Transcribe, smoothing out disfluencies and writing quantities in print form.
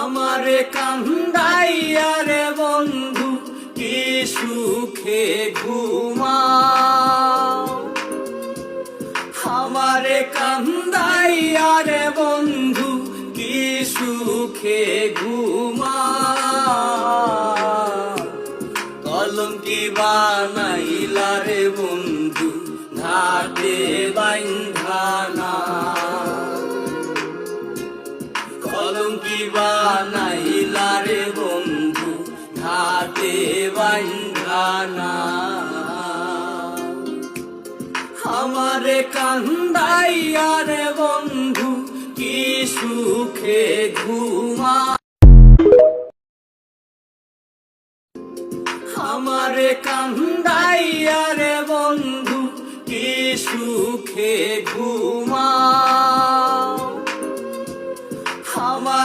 আমারে কান্দাইয়া রে বন্ধু কি সুখে ঘুমাও, আমারে কান্দাইয়া রে বন্ধু কি সুখে ঘুমাও। কলঙ্কি বানাইলা রে বন্ধু ঘাটে বাইন্ধানা, কলঙ্কি বানাইলা রে বন্ধু ঘাটে বাইন্ধানা। আমারে কান্দাইয়া রে বন্ধু কি সুখে ঘুমাও।